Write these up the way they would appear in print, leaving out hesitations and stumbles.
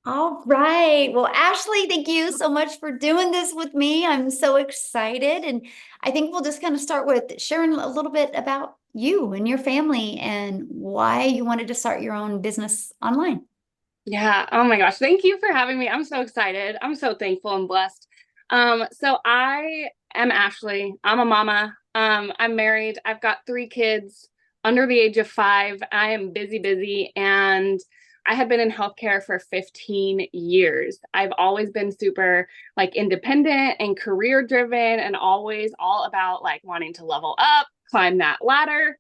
All right. Well, Ashley, thank you so much for doing this with me. I'm so excited. And I think we'll just kind of start with sharing a little bit about you and your family and why you wanted to start your own business online. Yeah. Oh my gosh. Thank you for having me. I'm so excited. I'm so thankful and blessed. So I am Ashley. I'm a mama. I'm married. I've got three kids under the age of 5. I am busy, busy, and I have been in healthcare for 15 years. I've always been super like independent and career driven and always all about like wanting to level up, climb that ladder.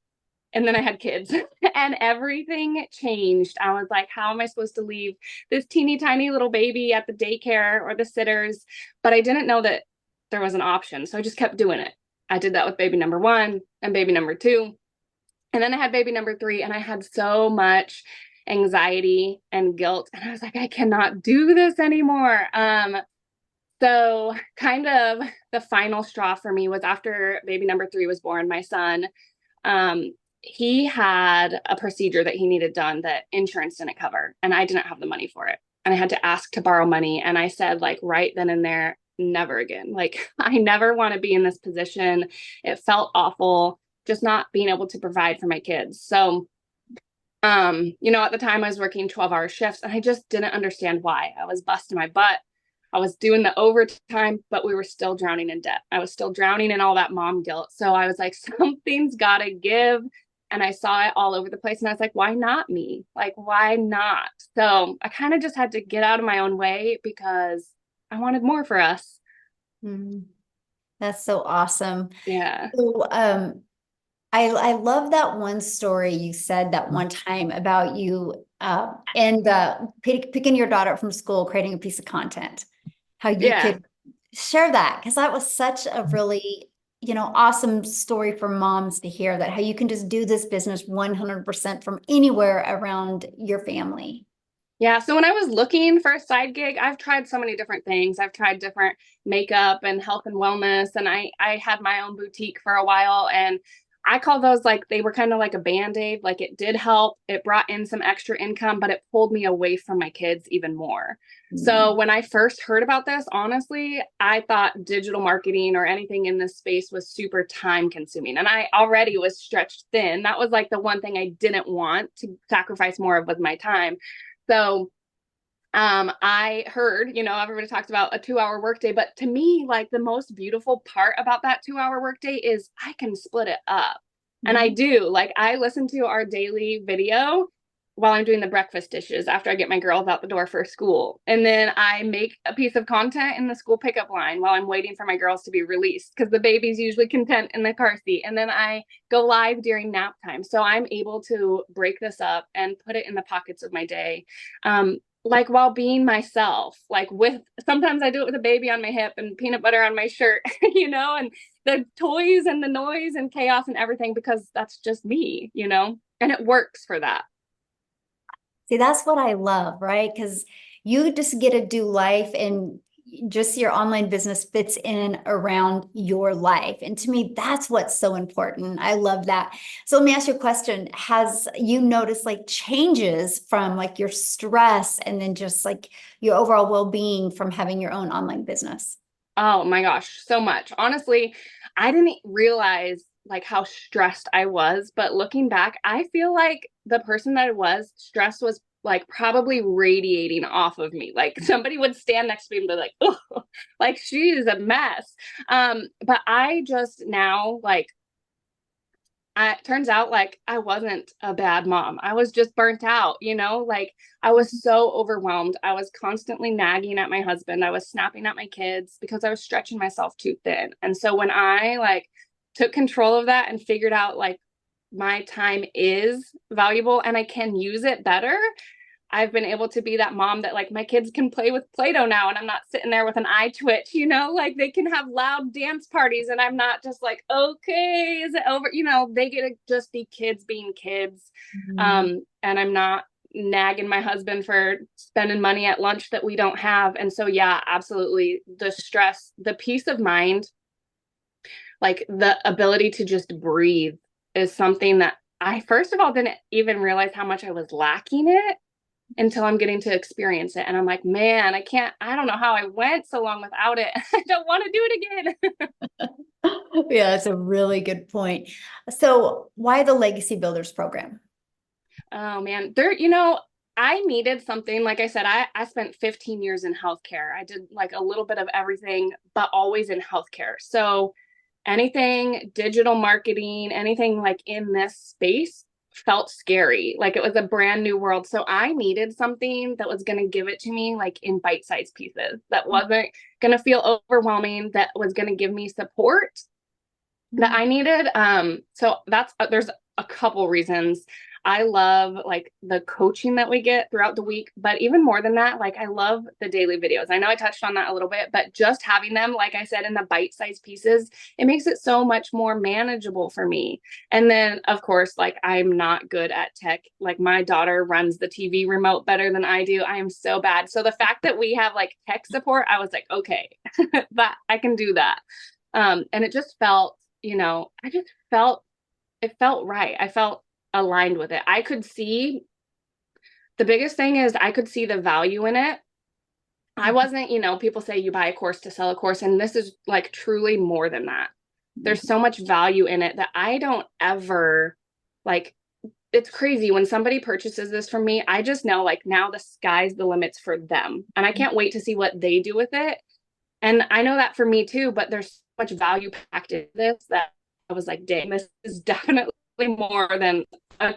And then I had kids and everything changed. I was like, how am I supposed to leave this teeny tiny little baby at the daycare or the sitters? But I didn't know that there was an option. So I just kept doing it. I did that with baby number 1 and baby number 2. And then I had baby number 3, and I had so much anxiety and guilt. And I was like, I cannot do this anymore. So kind of the final straw for me was after baby number 3 was born, my son. Um, he had a procedure that he needed done that insurance didn't cover, and I didn't have the money for it. And I had to ask to borrow money. And I said, like, right then and there, never again. Like, I never want to be in this position. It felt awful just not being able to provide for my kids. So, at the time I was working 12-hour shifts and I just didn't understand why. I was busting my butt. I was doing the overtime, but we were still drowning in debt. I was still drowning in all that mom guilt. So I was like, something's got to give. And I saw it all over the place. And I was like, why not me? Like, why not? So I kind of just had to get out of my own way because I wanted more for us. Mhm. That's so awesome. Yeah. So, I love that one story you said that one time about you and picking your daughter up from school, creating a piece of content. How you Yeah. could share that because that was such a really, awesome story for moms to hear that how you can just do this business 100% from anywhere around your family. Yeah, so when I was looking for a side gig, I've tried so many different things. I've tried different makeup and health and wellness, and I had my own boutique for a while, and I call those like they were kind of like a band-aid. Like it did help. It brought in some extra income, but it pulled me away from my kids even more. So Mm. when I first heard about this, honestly, I thought digital marketing or anything in this space was super time consuming. And I already was stretched thin. That was like the one thing I didn't want to sacrifice more of was my time. So I heard, everybody talks about a 2-hour workday, but to me, like the most beautiful part about that 2-hour workday is I can split it up. And I Mhm. do. Like I listen to our daily video while I'm doing the breakfast dishes after I get my girls out the door for school. And then I make a piece of content in the school pickup line while I'm waiting for my girls to be released because the baby's usually content in the car seat. And then I go live during nap time. So I'm able to break this up and put it in the pockets of my day. Like while being myself, like with sometimes I do it with a baby on my hip and peanut butter on my shirt, and the toys and the noise and chaos and everything because that's just me, and it works for that. See, that's what I love, right? Because you just get to do life and just your online business fits in around your life. And to me, that's what's so important. I love that. So let me ask you a question. Has you noticed like changes from like your stress and then just like your overall well-being from having your own online business? Oh my gosh, so much. Honestly, I didn't realize like how stressed I was, but looking back, I feel like the person that I was, stress was like probably radiating off of me. Like somebody would stand next to me and be like, "Oh, like she is a mess." But I just now like it turns out like I wasn't a bad mom. I was just burnt out, like I was so overwhelmed. I was constantly nagging at my husband. I was snapping at my kids because I was stretching myself too thin. And so when I like took control of that and figured out like my time is valuable and I can use it better, I've been able to be that mom that like my kids can play with Play-Doh now and I'm not sitting there with an eye twitch, like they can have loud dance parties and I'm not just like, okay, is it over? They get to just be kids being kids. Mhm. And I'm not nagging my husband for spending money at lunch that we don't have. And so, yeah, absolutely. The stress, the peace of mind, like the ability to just breathe is something that I, first of all, didn't even realize how much I was lacking it until I'm getting to experience it. And I'm like, man, I don't know how I went so long without it. I don't want to do it again. Yeah, that's a really good point. So why the Legacy Builders program? Oh man, I needed something. Like I said, I spent 15 years in healthcare. I did like a little bit of everything, but always in healthcare. So anything digital marketing, anything like in this space felt scary. Like it was a brand new world. So I needed something that was going to give it to me like in bite-sized pieces, that wasn't going to feel overwhelming, that was going to give me support that I needed. So there's a couple reasons. I love like the coaching that we get throughout the week, but even more than that, like I love the daily videos. I know I touched on that a little bit, but just having them, like I said, in the bite-sized pieces, it makes it so much more manageable for me. And then of course, like I'm not good at tech. Like my daughter runs the TV remote better than I do. I am so bad. So the fact that we have like tech support, I was like, okay, that I can do that. And it just felt, I just felt it felt right. I felt aligned with it. I could see the biggest thing is I could see the value in it. I wasn't, people say you buy a course to sell a course, and this is like truly more than that. There's so much value in it that I don't ever like. It's crazy when somebody purchases this from me. I just know like now the sky's the limits for them, and I can't wait to see what they do with it. And I know that for me too, but there's so much value packed in this that I was like, dang, this is definitely more than a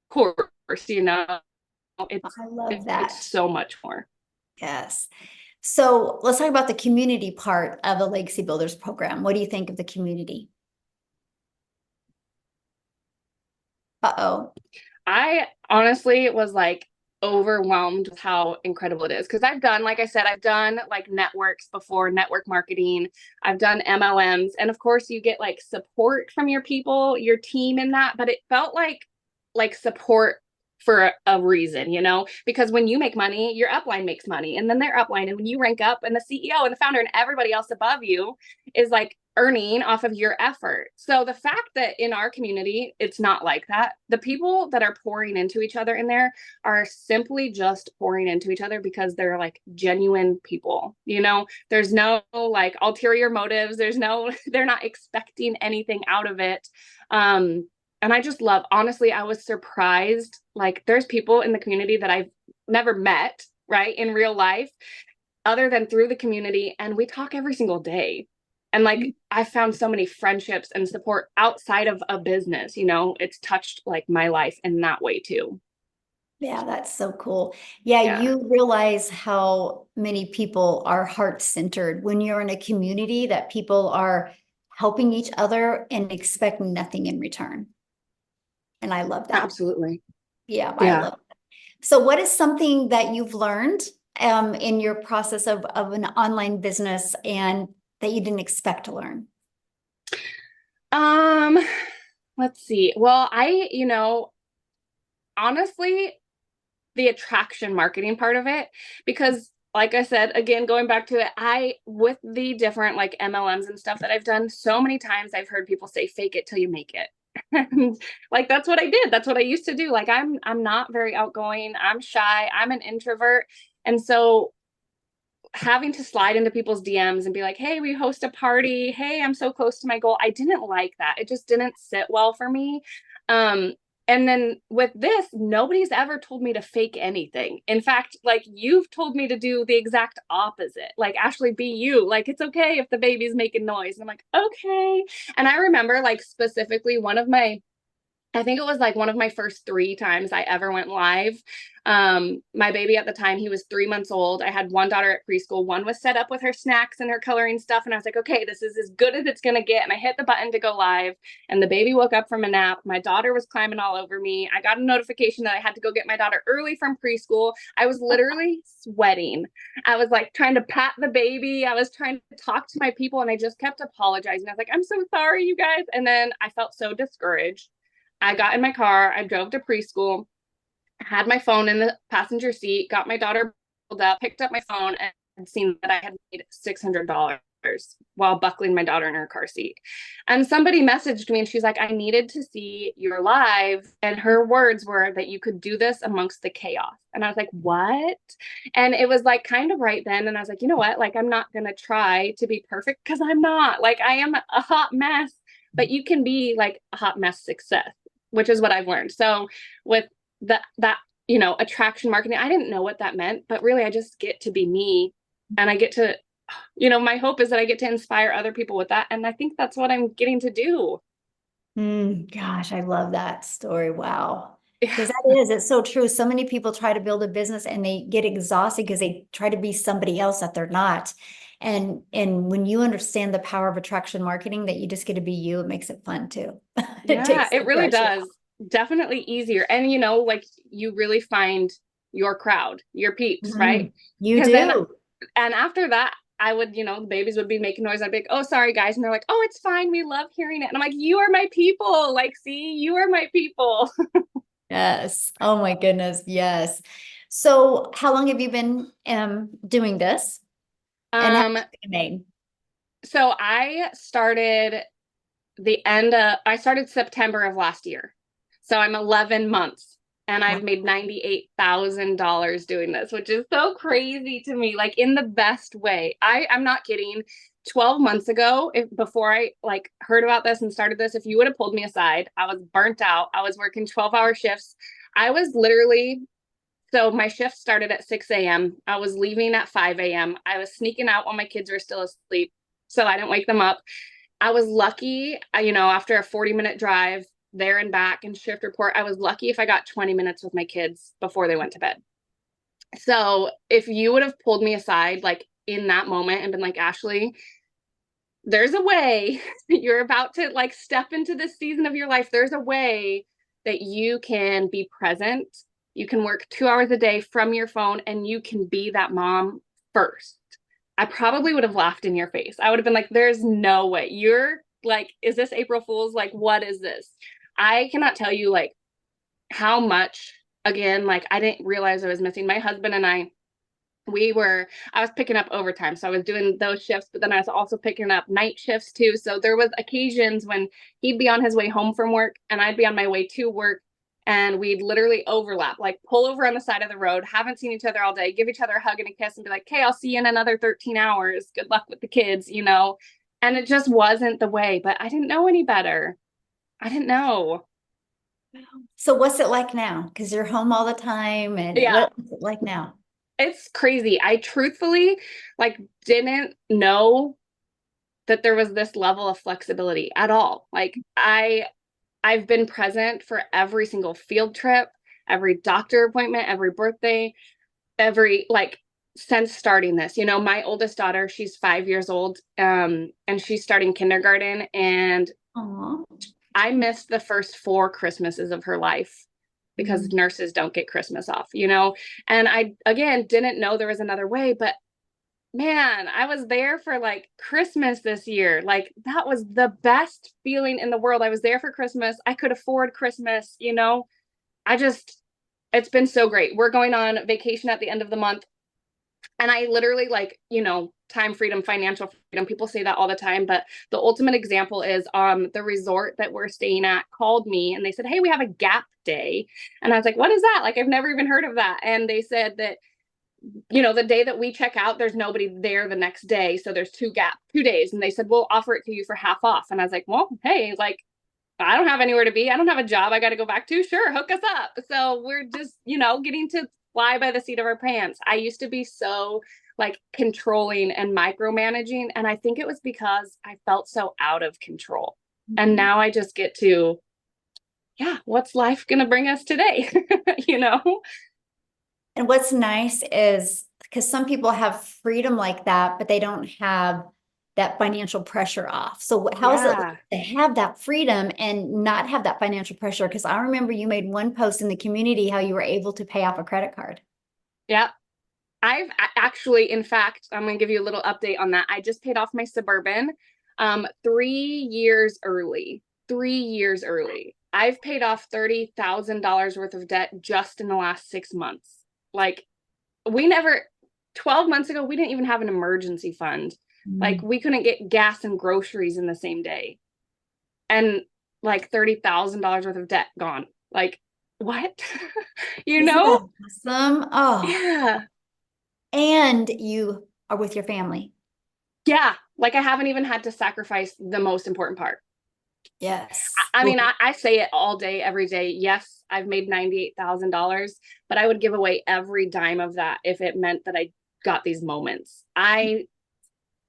course, I love it's that. so much more. Yes. So let's talk about the community part of the Legacy Builders program. What do you think of the community? Uh-oh. I honestly was like overwhelmed with how incredible it is because like I said, I've done like networks before, network marketing. I've done MLMs, and of course, you get like support from your people, your team in that. But it felt like support for a reason, because when you make money, your upline makes money, and then their upline, and when you rank up, and the CEO and the founder and everybody else above you is like earning off of your effort. So the fact that in our community, it's not like that. The people that are pouring into each other in there are simply just pouring into each other because they're like genuine people. There's no like ulterior motives. They're not expecting anything out of it. And I just love, honestly, I was surprised. Like there's people in the community that I've never met, right, in real life, other than through the community. And we talk every single day. And like I found so many friendships and support outside of a business, it's touched like my life in that way too. Yeah, that's so cool. Yeah, Yeah, you realize how many people are heart-centered when you're in a community that people are helping each other and expect nothing in return. And I love that. absolutely. Yeah, I Yeah. love it. So what is something that you've learned in your process of an online business and that you didn't expect to learn? Um, let's see. Well, honestly, the attraction marketing part of it, because like I said, again, going back to it, with the different like MLMs and stuff that I've done, so many times I've heard people say, fake it till you make it. And like, that's what I did. That's what I used to do. Like, I'm not very outgoing. I'm shy. I'm an introvert. And so having to slide into people's DMs and be like, hey, we host a party. Hey, I'm so close to my goal. I didn't like that. It just didn't sit well for me. Um, and then with this, nobody's ever told me to fake anything. In fact, like you've told me to do the exact opposite. Like, Ashley, be you. Like, it's okay if the baby's making noise. And I'm like, okay. And I remember like specifically I think it was like one of my first 3 times I ever went live. My baby at the time, he was 3 months old. I had one daughter at preschool. One was set up with her snacks and her coloring stuff. And I was like, okay, this is as good as it's going to get. And I hit the button to go live. And the baby woke up from a nap. My daughter was climbing all over me. I got a notification that I had to go get my daughter early from preschool. I was literally sweating. I was like trying to pat the baby. I was trying to talk to my people. And I just kept apologizing. I was like, I'm so sorry, you guys. And then I felt so discouraged. I got in my car, I drove to preschool, had my phone in the passenger seat, got my daughter pulled up, picked up my phone, and seen that I had made $600. while buckling my daughter in her car seat. And somebody messaged me and she's like, I needed to see your live. And her words were that you could do this amongst the chaos. And I was like, what? And it was like kind of right then. And I was like, you know what? Like, I'm not going to try to be perfect because I'm not. Like, I am a hot mess, but you can be like a hot mess success, which is what I've learned. So with that, attraction marketing, I didn't know what that meant, but really I just get to be me and I get to, my hope is that I get to inspire other people with that. And I think that's what I'm getting to do. Gosh, I love that story. Wow. Yeah. Because it's so true. So many people try to build a business and they get exhausted because they try to be somebody else that they're not. And when you understand the power of attraction marketing, that you just get to be you, it makes it fun too. It Yeah, takes the it really pressure does. off. Definitely easier. And like you really find your crowd, your peeps, right? You Because then, do. and after that, I would, the babies would be making noise. I'd be like, oh, sorry, guys. And they're like, oh, it's fine. We love hearing it. And I'm like, you are my people. Like, see, you are my people. Yes. Oh my goodness. Yes. So how long have you been doing this? And how Um, much have you made? so I started September of last year. So I'm 11 months and Wow. I've made $98,000 doing this, which is so crazy to me, like in the best way. I'm not kidding. 12 months ago, before I like heard about this and started this, if you would have pulled me aside, I was burnt out. I was working 12-hour shifts. I was literally So my shift started at 6 a.m. I was leaving at 5 a.m. I was sneaking out while my kids were still asleep so I didn't wake them up. I was lucky, after a 40-minute drive there and back and shift report, I was lucky if I got 20 minutes with my kids before they went to bed. So if you would have pulled me aside, like in that moment and been like, Ashley, there's a way you're about to like step into this season of your life. There's a way that you can be present. You can work 2 hours a day from your phone and you can be that mom first. I probably would have laughed in your face. I would have been like, there's no way. You're like, is this April Fool's? Like, what is this? I cannot tell you like how much, again, like I didn't realize I was missing. My husband and I was picking up overtime. So I was doing those shifts, but then I was also picking up night shifts too. So there was occasions when he'd be on his way home from work and I'd be on my way to work and we'd literally overlap, like pull over on the side of the road, haven't seen each other all day, give each other a hug and a kiss and be like, okay, I'll see you in another 13 hours. Good luck with the kids. And it just wasn't the way, but I didn't know any better. I didn't know. So what's it like now? Because you're home all the time, and Yeah. what's it like now? It's crazy. I truthfully like didn't know that there was this level of flexibility at all. Like I've been present for every single field trip, every doctor appointment, every birthday, every like since starting this. My oldest daughter, she's 5 years old, and she's starting kindergarten, and Aw. I missed the first 4 Christmases of her life because Mhm. nurses don't get Christmas off. And I again didn't know there was another way, but man, I was there for like Christmas this year. Like that was the best feeling in the world. I was there for Christmas. I could afford Christmas. I just, it's been so great. We're going on vacation at the end of the month. And I literally like, time freedom, financial freedom. People say that all the time, but the ultimate example is the resort that we're staying at called me and they said, hey, we have a gap day. And I was like, what is that? Like, I've never even heard of that. And they said that the day that we check out, there's nobody there the next day. So there's 2 days. And they said, we'll offer it to you for half off. And I was like, well, hey, like, I don't have anywhere to be. I don't have a job I got to go back to. Sure, hook us up. So we're just, getting to fly by the seat of our pants. I used to be so like controlling and micromanaging. And I think it was because I felt so out of control. And now I just get to, yeah, what's life going to bring us today? you know? And what's nice is because some people have freedom like that, but they don't have that financial pressure off. So how is it Yeah. to have that freedom and not have that financial pressure? Because I remember you made one post in the community how you were able to pay off a credit card. Yeah. Actually, in fact, I'm going to give you a little update on that. I just paid off my Suburban 3 years early. 3 years early. I've paid off $30,000 worth of debt just in the last 6 months. Like, 12 months ago, we didn't even have an emergency fund. Like Mm. we couldn't get gas and groceries in the same day. And like $30,000 worth of debt gone. Like, what? You Isn't know? that awesome? Oh, Yeah. and you are with your family. Yeah. Like I haven't even had to sacrifice the most important part. Yes. I Well, mean, I say it all day, every day. Yes, I've made $98,000, but I would give away every dime of that if it meant that I got these moments. I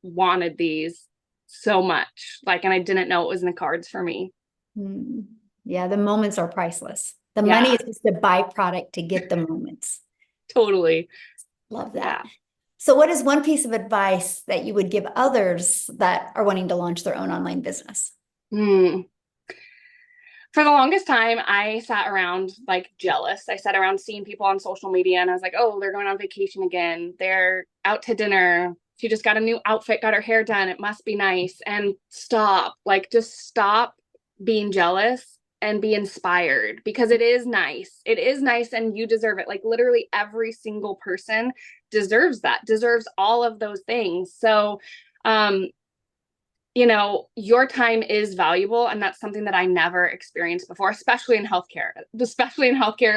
wanted these so much. Like, and I didn't know it was in the cards for me. mm, yeah, the moments are priceless. The money Yeah, is just a byproduct to get the moments. totally. Love that. Yeah. So, what is one piece of advice that you would give others that are wanting to launch their own online business? Hmm. For the longest time, I sat around like jealous. I sat around seeing people on social media and I was like, oh, they're going on vacation again. They're out to dinner. She just got a new outfit, got her hair done. It must be nice. And stop, like, just stop being jealous and be inspired because it is nice. It is nice and you deserve it. Like, literally, every single person deserves that, deserves all of those things. So, um, your time is valuable. And that's something that I never experienced before, especially in healthcare,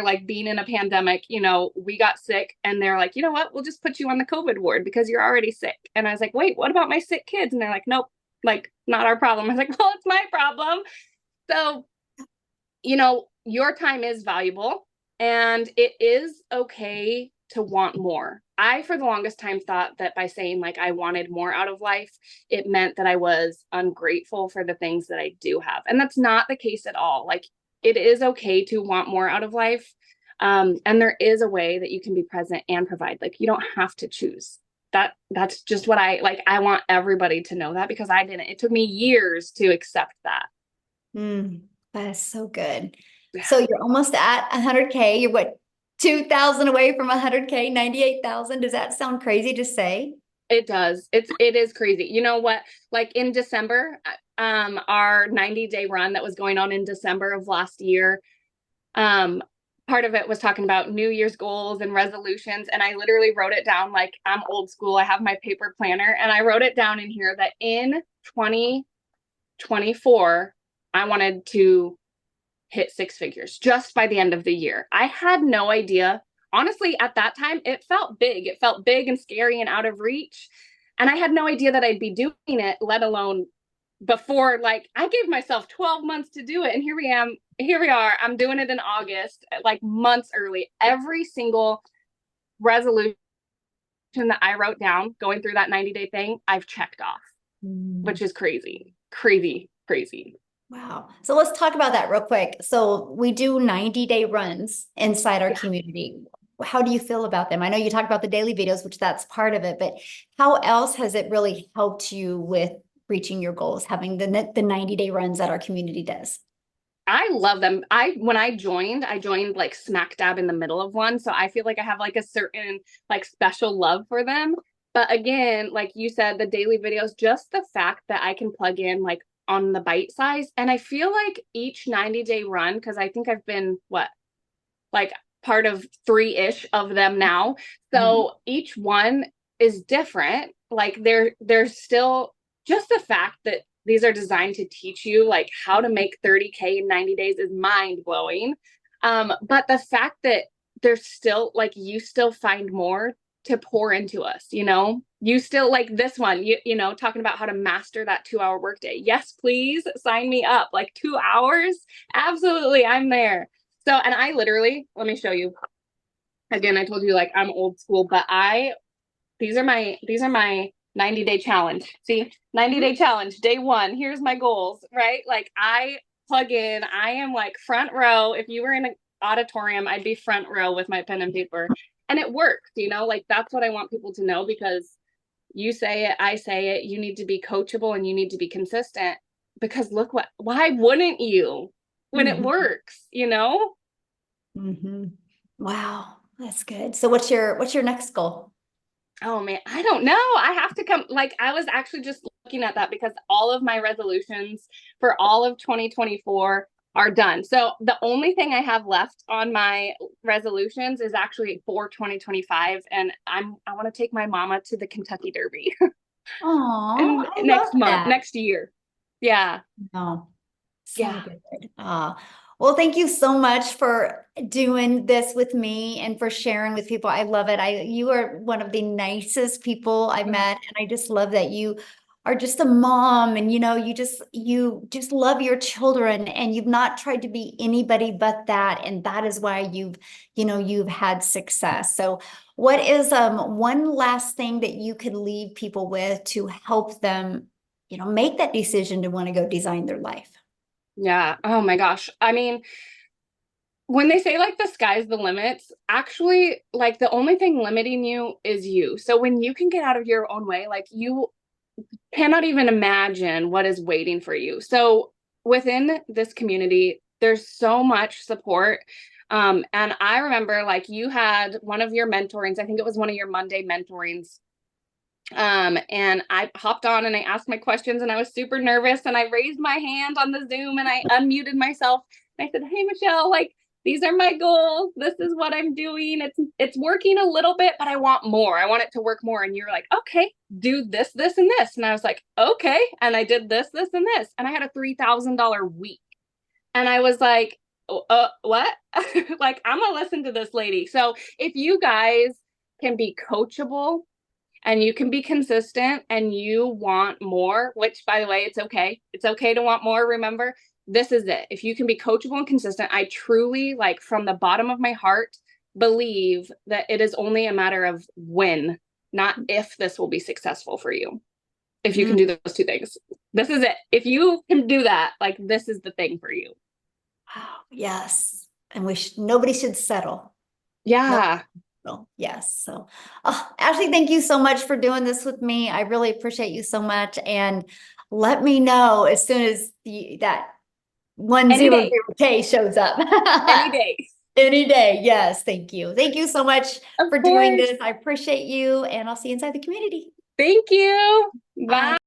like being in a pandemic, we got sick and they're like, you know what, we'll just put you on the COVID ward because you're already sick. And I was like, wait, what about my sick kids? And they're like, nope, like not our problem. I was like, well, it's my problem. So, your time is valuable and it is okay to want more. I, for the longest time, thought that by saying like I wanted more out of life, it meant that I was ungrateful for the things that I do have. And that's not the case at all. Like it is okay to want more out of life. And there is a way that you can be present and provide. Like you don't have to choose. That's just what I like. I want everybody to know that because I didn't. It took me years to accept that. Mm, that is so good. Yeah. So you're almost at 100K. You're what, 2,000 away from 100K, 98,000. Does that sound crazy to say? It does. It is crazy. You know what? Like in December, our 90-day run that was going on in December of last year, um, part of it was talking about New Year's goals and resolutions. And I literally wrote it down like I'm old school. I have my paper planner and I wrote it down in here that in 2024, I wanted to hit six figures just by the end of the year. I had no idea. Honestly, at that time, it felt big. It felt big and scary and out of reach. And I had no idea that I'd be doing it, let alone before. Like, I gave myself 12 months to do it. And here we are. I'm doing it in August, like months early. Every single resolution that I wrote down going through that 90-day thing, I've checked off, which Mm. is crazy, crazy, crazy. Wow. So let's talk about that real quick. So we do 90-day runs inside our Yeah. community. How do you feel about them? I know you talked about the daily videos, which that's part of it, but how else has it really helped you with reaching your goals, having the 90-day runs that our community does? I love them. When I joined like smack dab in the middle of one. So I feel like I have like a certain like special love for them. But again, like you said, the daily videos, just the fact that I can plug in like on the bite size. And I feel like each 90-day run, because I think I've been like part of three-ish of them now. Mhm. So each one is different. Like there's still just the fact that these are designed to teach you like how to make 30K in 90 days is mind blowing. But the fact that there's still like you still find more to pour into us, you still like this one, talking about how to master that 2-hour workday. Yes, please sign me up. Like 2 hours. Absolutely. I'm there. So, and I literally, let me show you. Again, I told you like I'm old school, but these are my 90-day challenge. See, 90-day challenge, day one. Here's my goals, right? Like I plug in, I am like front row. If you were in an auditorium, I'd be front row with my pen and paper. And it works, like that's what I want people to know because you say it, I say it, you need to be coachable and you need to be consistent because why wouldn't you when it Mhm. works? Mhm. Wow, that's good. So what's your next goal? Oh man, I don't know. I have to come. Like, I was actually just looking at that because all of my resolutions for all of 2024 are done. So the only thing I have left on my resolutions is actually for 2025, and I want to take my mama to the Kentucky Derby. Oh, And I love that. next year. Yeah. Oh, so Yeah. good. Well, thank you so much for doing this with me and for sharing with people. I love it. You are one of the nicest people I've met, and I just love that you are just a mom and you just love your children and you've not tried to be anybody but that. And that is why you've had success. So what is one last thing that you could leave people with to help them, make that decision to want to go design their life? Yeah. Oh my gosh. I mean, when they say like the sky's the limits, actually, like the only thing limiting you is you. So when you can get out of your own way, like you cannot even imagine what is waiting for you. So within this community, there's so much support. And I remember like you had one of your mentorings, I think it was one of your Monday mentorings. And I hopped on and I asked my questions and I was super nervous and I raised my hand on the Zoom and I unmuted myself. And I said, "Hey, Michelle, like these are my goals. This is what I'm doing. It's working a little bit, but I want more. I want it to work more." And you're like, "Okay, do this, this, and this." And I was like, "Okay." And I did this, this, and this. And I had a $3,000 week. And I was like, what?" Like, I'm gonna listen to this lady. So if you guys can be coachable and you can be consistent and you want more, which by the way, it's okay. It's okay to want more. Remember, this is it. If you can be coachable and consistent, I truly, like from the bottom of my heart, believe that it is only a matter of when, not if this will be successful for you. If you can do those two things, this is it. If you can do that, like this is the thing for you. Wow, yes. And nobody should settle. No. Yeah. No. Yes. So, Ashley, thank you so much for doing this with me. I really appreciate you so much. And let me know as soon as that Any day. 100K shows up. Any day. Any day. Yes. Thank you. Thank you so much Of for doing course. this. I appreciate you, and I'll see you inside the community. Thank you. Bye. Bye.